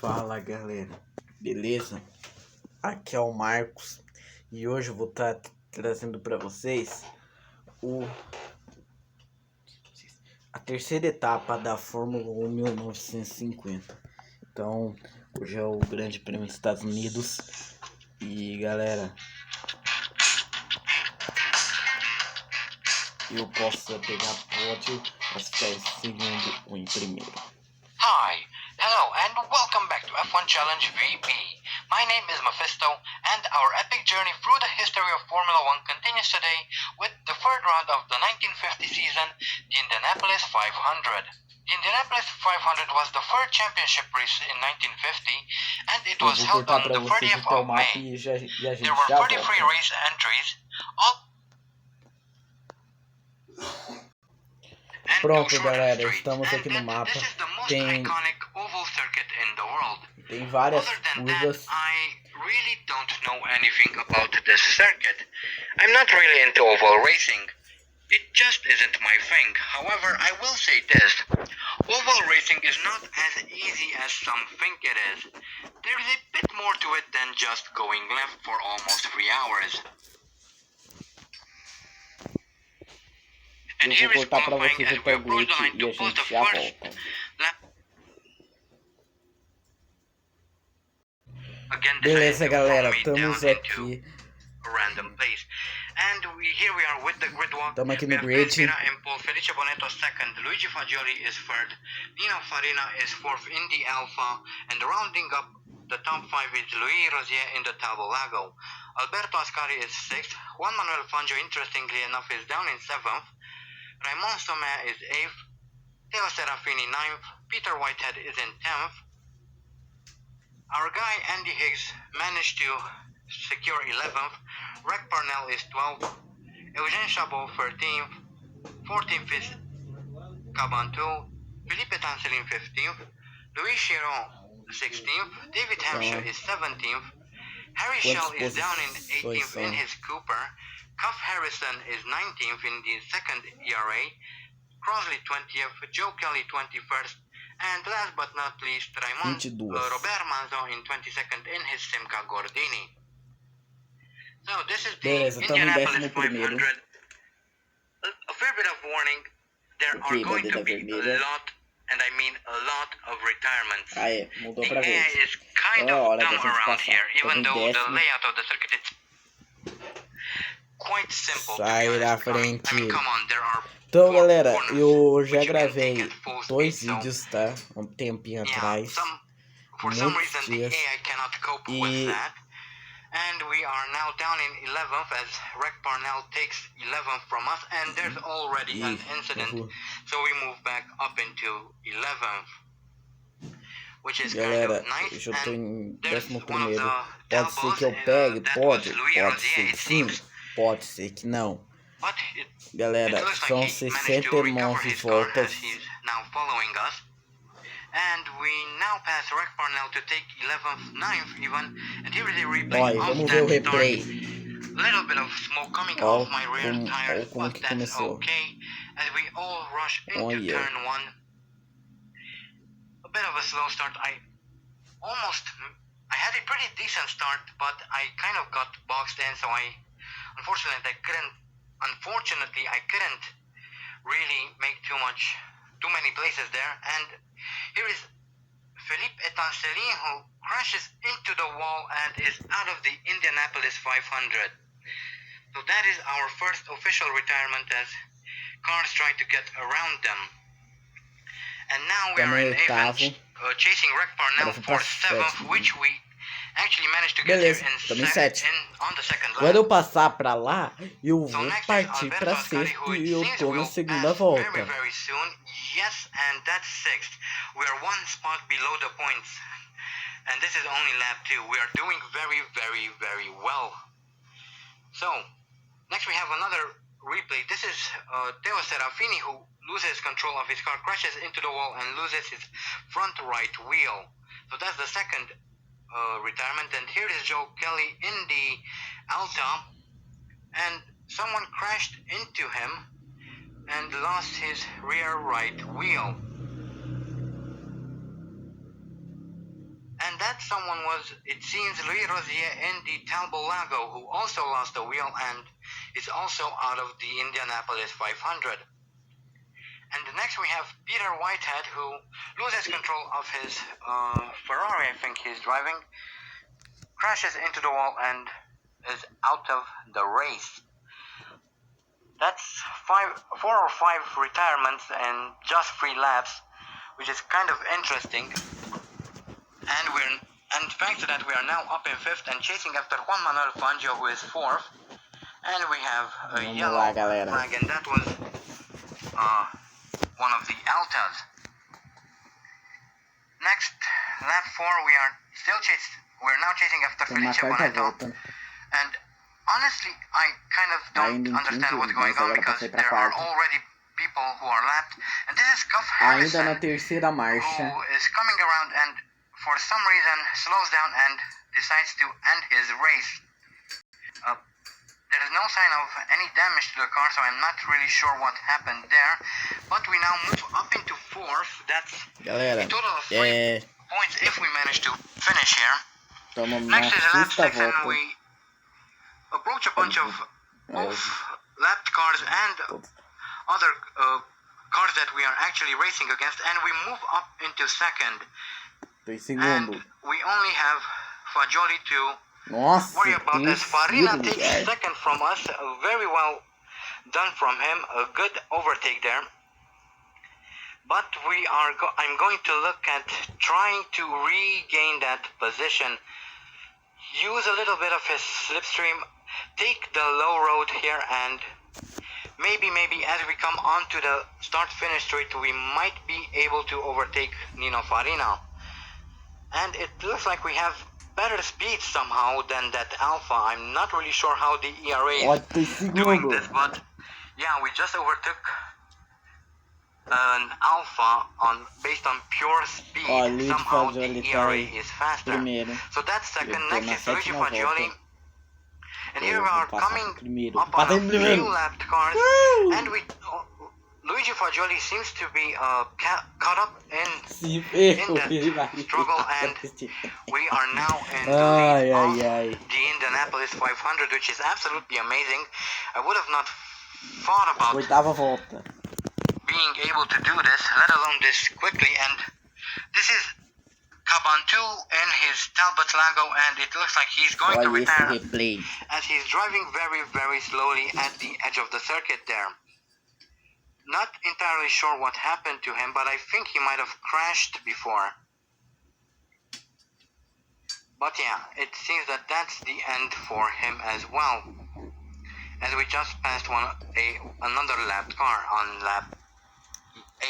Fala galera, beleza? Aqui é o Marcos e hoje eu vou estar trazendo para vocês a terceira etapa da Fórmula 1 1950. Então, hoje é o Grande Prêmio dos Estados Unidos e galera, eu posso pegar pódio para ficar em segundo ou em primeiro. Hi, hello and welcome back to F1 Challenge VP. My name is Mephisto and our epic journey through the history of Formula 1 continues today with the third round of the 1950 season, the Indianapolis 500. The Indianapolis 500 was the third championship race in 1950 and it was held on the 30th of May. There were 33 race entries. Pronto galera, estamos aqui no mapa. Tem várias curvas. I really don't know anything about this circuit. I'm not really into oval racing. It just isn't my thing. However, I will say this. Oval racing is not as easy as some think it is. There is a bit more to it than just going left for almost 3 hours. And eu vou cortar para vocês o tablet e a gente já volta. Beleza galera, estamos aqui. Estamos aqui no grid. Felice Bonetto second, Luigi Fagioli is third, Nino Farina is fourth in the Alfa, and rounding up the top 5 is Luis Rosier in the Tabo Lago. Alberto Ascari is sixth, Juan Manuel Fangio interestingly enough is down in seventh, Raymond Sommer is 8th, Teo Serafini 9th, Peter Whitehead is in 10th. Our guy Andy Higgs managed to secure 11th, Rick Parnell is 12th, Eugene Chabot 13th, 14th is Cabantu, Philippe Tancelin 15th, Louis Chiron 16th, David Hampshire is 17th, Harry Schell is down in 18th in his Cooper, Cuff Harrison is 19th in the second ERA, Crosley 20th, Joe Kelly 21st, and last but not least, Robert Manzo in 22nd in his Simca Gordini. So this is the Indianapolis 500. A fair bit of warning, there are going to be a lot, and I mean a lot of retirements. The AI is kind of dumb around here, even though the layout of the circuit is quite simple. Sai da frente. I mean, come on, there are então galera, eu já gravei 2 vídeos, tá? Um tempinho atrás. Muitos dias. E and we are now down in 11th as Rick Parnell takes 11th from us, and there's already an incident, so we move back up into 11th, which is galera, kind of nice. Eu tô em 11º. Pode ser que eu pegue, pode ser que sim, pode ser que não. Galera, são 69 voltas. And we now pass Rick Parnell to take 11th, 9th even, and here is a replay vamos ver o replay. Little bit of smoke coming off my rear tires, but that's okay, as we all rush into turn 1. A bit of a slow start. I had a pretty decent start, but I kind of got boxed in, so unfortunately I couldn't really make too many places there. And here is Philippe Tancelin, who crashes into the wall and is out of the Indianapolis 500. So that is our first official retirement as cars try to get around them. And now we are in 8th, chasing Rick Parnell for 7th, which we actually managed to get here on the second lap. Quando eu passar pra lá, eu vou partir pra sexto e eu tô na segunda volta. Very soon. Yes, and that's 6th. We are 1 spot below the points. And this is only lap 2. We are doing very, very, very well. So, next we have another replay. This is Teo Serafini, who loses control of his car, crashes into the wall and loses his front right wheel. So that's the second retirement. And here is Joe Kelly in the Alta, and someone crashed into him and lost his rear right wheel. that someone was, it seems, Louis Rosier in the Talbot Lago, who also lost a wheel and is also out of the Indianapolis 500. And next we have Peter Whitehead, who loses control of his Ferrari, I think he's driving, crashes into the wall and is out of the race. That's 4 or 5 retirements in just 3 laps, which is kind of interesting. And thanks to that, we are now up in 5th and chasing after Juan Manuel Fangio, who is 4th. And we have a yellow flag, and that was one of the Altas. Next, lap 4, we're now chasing after Felice Bonetto. And honestly, I kind of don't understand what's going on, because there are already people who are lapped. And this is Cuff Harrison, who is coming around and for some reason slows down and decides to end his race. There is no sign of any damage to the car, so I'm not really sure what happened there. But we now move up into 4th. That's a total of 3 points if we manage to finish here. Next is lap 6, and we approach a bunch of both lapped cars and other cars that we are actually racing against, and we move up into 2nd. And we only have Fagioli to worry about, as Farina takes 2nd from us. Very well done from him, a good overtake there. But I'm going to look at trying to regain that position, use a little bit of his slipstream, take the low road here, and maybe as we come onto the start-finish straight, we might be able to overtake Nino Farina. And it looks like we have better speed somehow than that Alpha. I'm not really sure how the ERA is doing this, but yeah, we just overtook an Alpha based on pure speed. Somehow the ERA is faster. So that's 2nd. Next is Luigi Fagioli. And here we are coming up on a few lapped cars, and Luigi Fagioli seems to be caught up in that struggle, and we are now in the Indianapolis 500, which is absolutely amazing. I would have not thought about being able to do this, let alone this quickly. And this is Cabantu in his Talbot Lago, and it looks like he's going to retire as he's driving very, very slowly at the edge of the circuit there. Not entirely sure what happened to him, but I think he might have crashed before. But yeah, it seems that that's the end for him as well, as we just passed another lapped car on lap 8.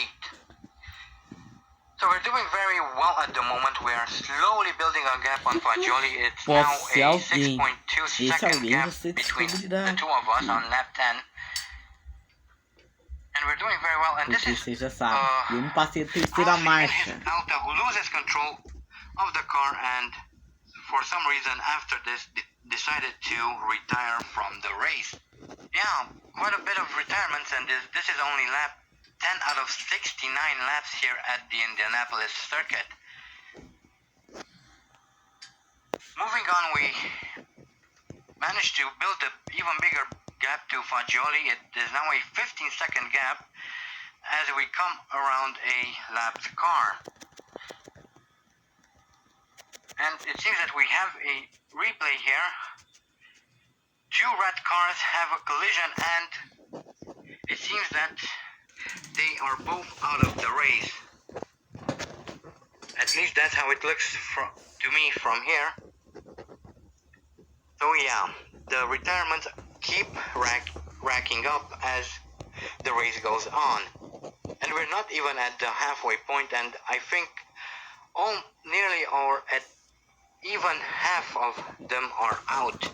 So we're doing very well at the moment. We are slowly building a gap on Fagioli. It's now a 6.2 second gap between the two of us on lap 10. And we're doing very well, and this is você já sabe, eu não passei a terceira marcha. Alta, who loses control of the car, and for some reason after this decided to retire from the race. Yeah, quite a bit of retirements, and this is only lap 10 out of 69 laps here at the Indianapolis circuit. Moving on, we managed to build an even bigger gap to Fagioli. It is now a 15-second gap as we come around a lapped car. And it seems that we have a replay here. 2 red cars have a collision, and it seems that they are both out of the race. At least that's how it looks to me from here. So yeah, the retirements keep racking up as the race goes on. And we're not even at the halfway point, and I think nearly or at even half of them are out.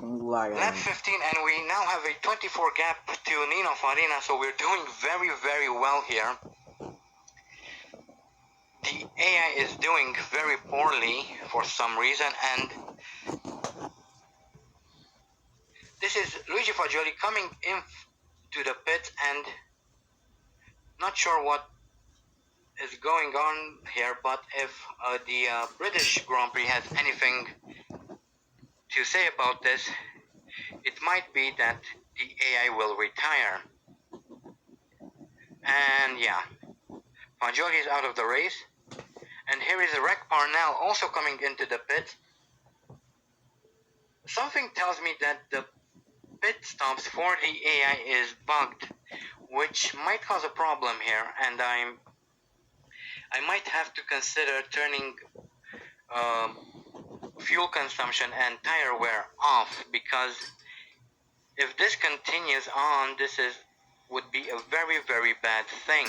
Lap 15, and we now have a 24 gap to Nino Farina, so we're doing very, very well here. The AI is doing very poorly for some reason, and this is Luigi Fagioli coming in to the pit, and not sure what is going on here, but if the British Grand Prix has anything to say about this, it might be that the AI will retire. And yeah, Fagioli is out of the race. And here is Rek Parnell also coming into the pit. Something tells me that the pit stops for the AI is bugged, which might cause a problem here, and I might have to consider turning fuel consumption and tire wear off, because if this continues on, would be a very, very bad thing.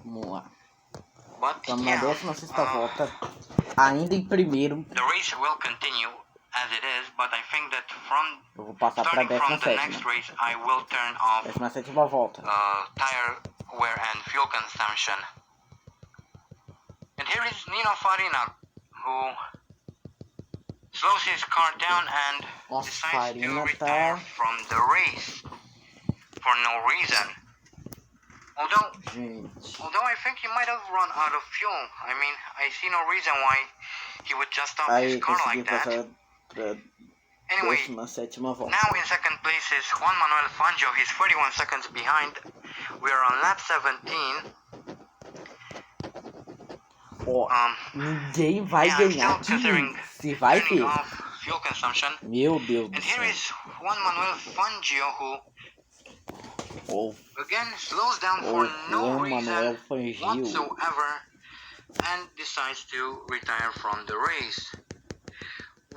Vamos lá. But Estamos na yeah, 16ª volta, ainda em primeiro. The race will continue as it is, but I think that Eu vou passar para a starting from the 17ª. next race, I will turn off 17ª volta. tire wear and fuel consumption. And here is Nino Farina, who slows his car down and decides to retire from the race for no reason. Although I think he might have run out of fuel. I mean, I see no reason why he would just stop his car like that. Anyway, now in second place is Juan Manuel Fangio. He's 41 seconds behind. We are on lap 17. Ninguém vai ganhar de mim. Se vai ter. Fuel consumption. Meu Deus do And here is Juan Manuel Fangio, who again slows down for no reason whatsoever and decides to retire from the race.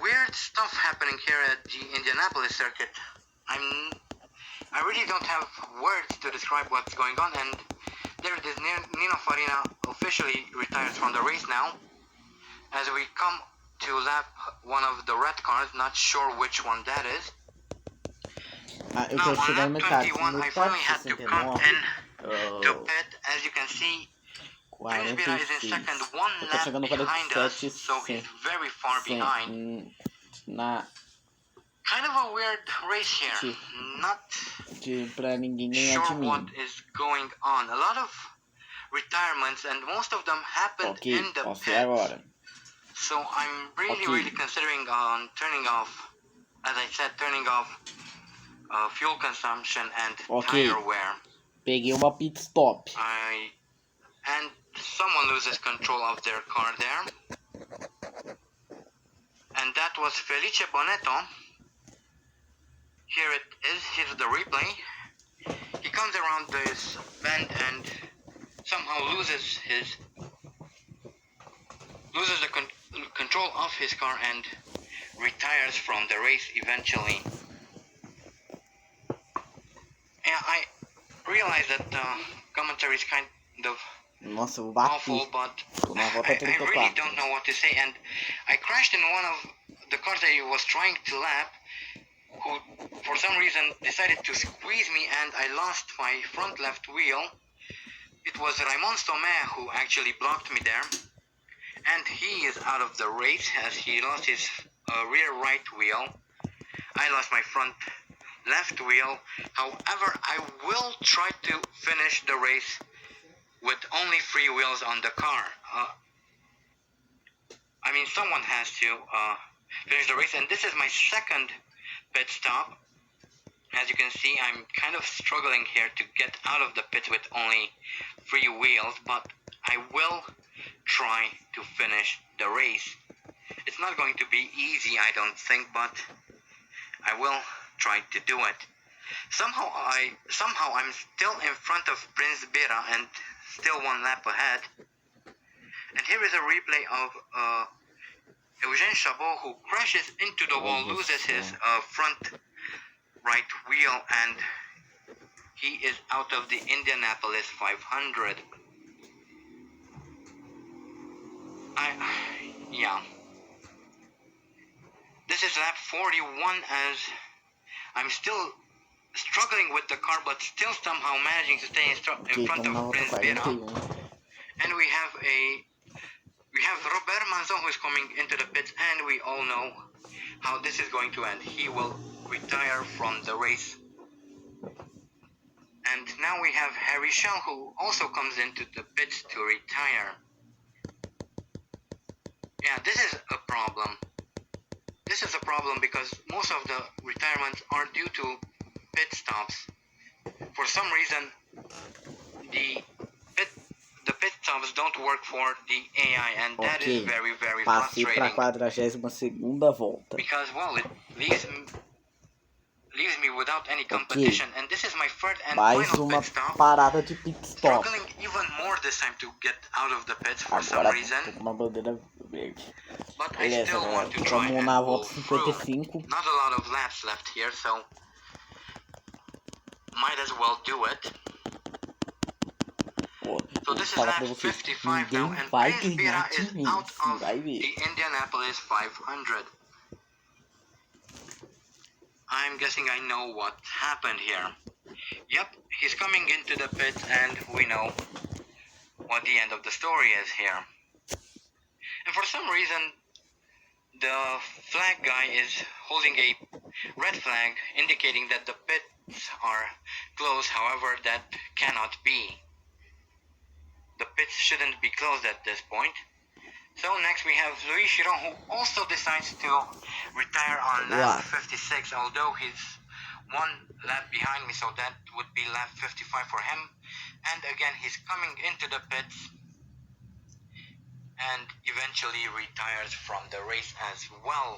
Weird stuff happening here at the Indianapolis circuit. I really don't have words to describe what's going on, and there it is. Nino Farina officially retires from the race now. As we come to lap one of the red cars, not sure which one that is. Now on lap 21, I finally had to come in to pit. As you can see, Prêmios is in second, one lap behind us, so he's very far behind. Kind of a weird race here. Not sure what is going on. A lot of retirements, and most of them happened in the pit. So I'm really considering on turning off, as I said, turning off fuel consumption and tire wear. Peguei uma pit stop. And someone loses control of their car there. And that was Felice Bonetto. Here it is. Here's the replay. He comes around this bend and somehow loses the control of his car and retires from the race eventually. Yeah, I realize that commentary is kind of awful, but I really don't know what to say. And I crashed in one of the cars that I was trying to lap, who for some reason decided to squeeze me, and I lost my front left wheel. It was Raymond Sommer who actually blocked me there, and he is out of the race as he lost his rear right wheel. I lost my front left wheel. However, I will try to finish the race with only 3 wheels on the car. I mean, someone has to finish the race, and this is my second pit stop. As you can see, I'm kind of struggling here to get out of the pit with only 3 wheels, but I will try to finish the race. It's not going to be easy, I don't think, but I will try to do it. Somehow I'm still in front of Prince Bira and still 1 lap ahead. And here is a replay of Eugène Chabot, who crashes into the wall, loses his front right wheel, and he is out of the Indianapolis 500. Yeah. This is lap 41 as I'm still struggling with the car, but still somehow managing to stay in front of Prince Bira. And we have Robert Manzon who is coming into the pits, and we all know how this is going to end. He will retire from the race. And now we have Harry Schell, who also comes into the pits to retire. Yeah, this is a problem. This is a problem because most of the retirements are due to pit stops. For some reason, the pit stops don't work for the AI, and that is very, very Passei para frustrating. a 42ª volta. Because, well, it leaves me without any competition, and this is my third and Mais final uma pit stop. parada de pit stop. Struggling even more this time to get out of the pits for some Agora reason. tô com uma bandeira verde. But I Beleza, still galera. want to try Estamos and na pull volta through. 55. Not a lot of laps left here, so might as well do it. Pô, So eu this is falo pra lap vocês, 55 now, ninguém and vai Prince ganhar Bira is de mim. out of Vai ver. the Indianapolis 500. I'm guessing I know what happened here. Yep, he's coming into the pits, and we know what the end of the story is here. And for some reason, the flag guy is holding a red flag indicating that the pits are closed. However, that cannot be. The pits shouldn't be closed at this point. So next we have Louis Chiron, who also decides to retire on lap 56, although he's one lap behind me, so that would be lap 55 for him. And again, he's coming into the pits and eventually retires from the race as well.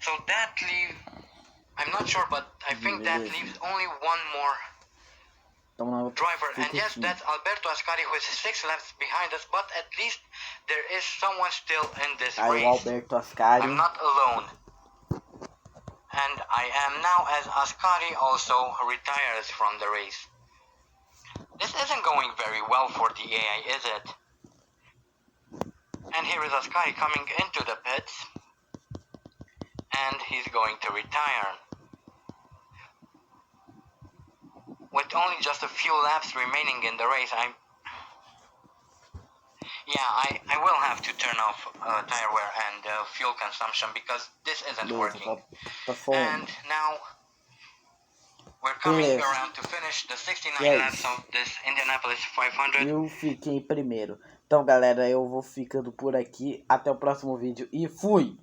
So that leaves, I'm not sure, but I think that leaves only one more driver, and yes, that's Alberto Ascari, who is 6 laps behind us, but at least there is someone still in this race. Alberto Ascari. I'm not alone. And I am now, as Ascari also retires from the race. This isn't going very well for the AI, is it? And here is Ascari coming into the pits, and he's going to retire. With only just a few laps remaining in the race, I will have to turn off tire wear and fuel consumption because this isn't working. And now we're coming around to finish the 69 laps of this Indianapolis 500. Eu fiquei em primeiro. Então, galera, eu vou ficando por aqui. Até o próximo vídeo e fui!